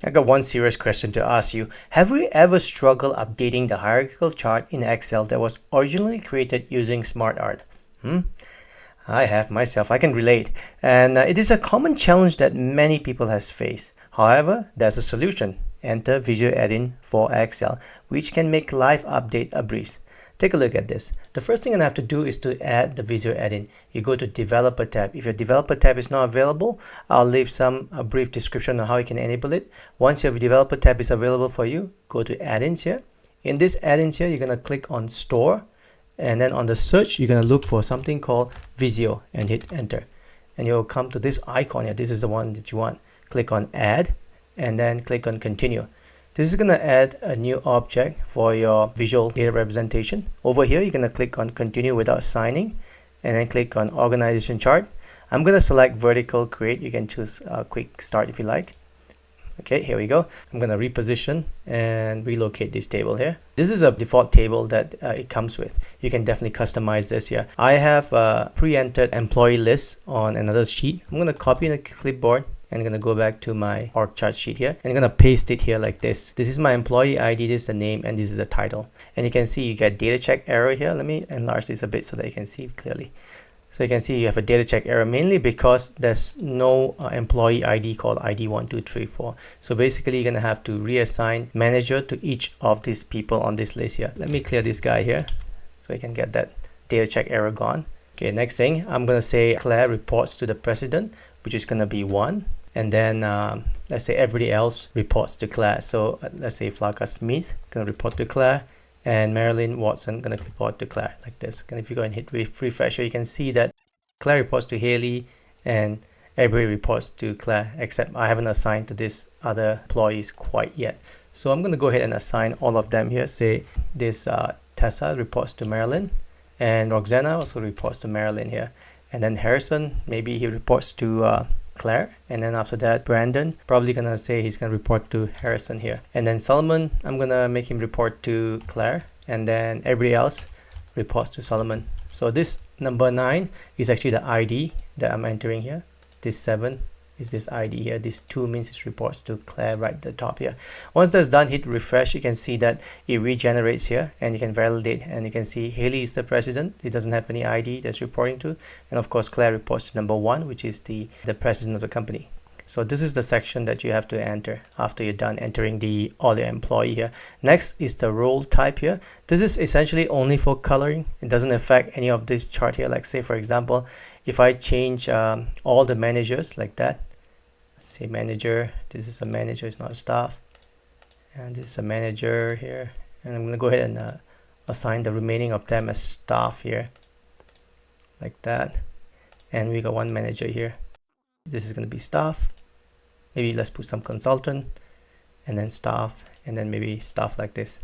I got one serious question to ask you. Have we ever struggled updating the hierarchical chart in Excel that was originally created using SmartArt? I have myself, I can relate. And it is a common challenge that many people has faced. However, there's a solution. Enter Visio add-in for Excel, which can make live update a breeze. Take a look at this. The first thing I have to do is to add the Visio add-in. You go to Developer tab. If your Developer tab is not available, I'll leave a brief description on how you can enable it. Once your Developer tab is available for you, go to Add-ins here. In this Add-ins here, you're going to click on Store. And then on the search, you're going to look for something called Visio and hit Enter. And you'll come to this icon here. This is the one that you want. Click on Add and then click on Continue. This is going to add a new object for your visual data representation. Over here, you're going to click on Continue without assigning and then click on Organization Chart. I'm going to select Vertical Create. You can choose a Quick Start if you like. Okay, here we go. I'm going to reposition and relocate this table here. This is a default table that it comes with. You can definitely customize this here. I have pre-entered employee list on another sheet. I'm going to copy in a clipboard and I'm going to go back to my org chart sheet here and I'm going to paste it here like this. This is my employee ID, this is the name, and this is the title. And you can see you get data check error here. Let me enlarge this a bit so that you can see clearly. So you can see you have a data check error mainly because there's no employee ID called ID 1234. So basically you're going to have to reassign manager to each of these people on this list here. Let me clear this guy here so I can get that data check error gone. Okay, next thing I'm going to say Claire reports to the president, which is going to be 1. And then let's say everybody else reports to Claire. So let's say Flaka Smith going to report to Claire. And Marilyn Watson going to report to Claire like this. And if you go and hit refresher, you can see that Claire reports to Haley and everybody reports to Claire, except I haven't assigned to this other employees quite yet. So I'm going to go ahead and assign all of them here. Say this Tessa reports to Marilyn and Roxana also reports to Marilyn here. And then Harrison, maybe he reports to Claire, and then after that Brandon probably gonna say he's gonna report to Harrison here, and then Solomon I'm gonna make him report to Claire, and then everybody else reports to Solomon. So this number 9 is actually the ID that I'm entering here. This 7 is this ID here. This 2 means it reports to Claire right at the top here. Once that's done, hit refresh. You can see that it regenerates here and you can validate, and you can see Haley is the president. It doesn't have any ID that's reporting to, and of course Claire reports to number 1, which is the president of the company. So this is the section that you have to enter after you're done entering all your employee here. Next is the role type here. This is essentially only for coloring. It doesn't affect any of this chart here. Like say for example, if I change all the managers like that, say manager, this is a manager, it's not a staff, and this is a manager here, and I'm going to go ahead and assign the remaining of them as staff here like that, and we got one manager here. This is going to be staff. Maybe let's put some consultant and then staff, and then maybe staff like this.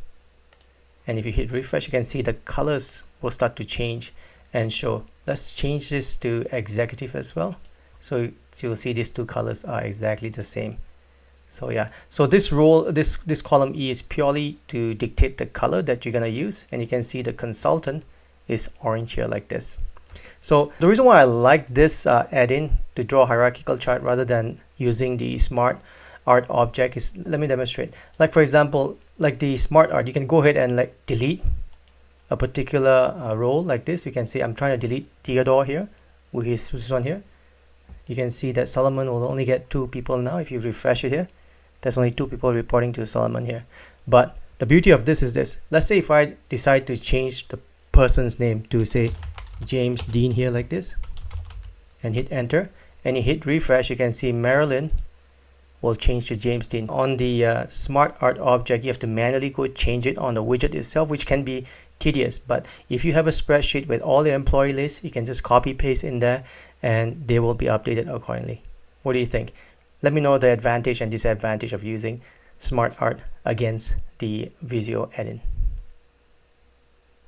And if you hit refresh, you can see the colors will start to change and show. Let's change this to executive as well. So you'll see these 2 colors are exactly the same. So yeah, so this role, this column E is purely to dictate the color that you're gonna use, and you can see the consultant is orange here like this. So the reason why I like this add-in to draw a hierarchical chart rather than using the SmartArt object is, let me demonstrate. Like for example, like the SmartArt, you can go ahead and like delete a particular role like this. You can see I'm trying to delete Theodore here, with this one here. You can see that Solomon will only get 2 people now. If you refresh it here, there's only 2 people reporting to Solomon here. But the beauty of this is this. Let's say if I decide to change the person's name to say James Dean here like this, and hit enter, and you hit refresh, you can see Marilyn will change to James Dean. On the SmartArt object, you have to manually go change it on the widget itself, which can be tedious. But if you have a spreadsheet with all the employee lists, you can just copy paste in there and they will be updated accordingly. What do you think? Let me know the advantage and disadvantage of using SmartArt against the Visio add-in.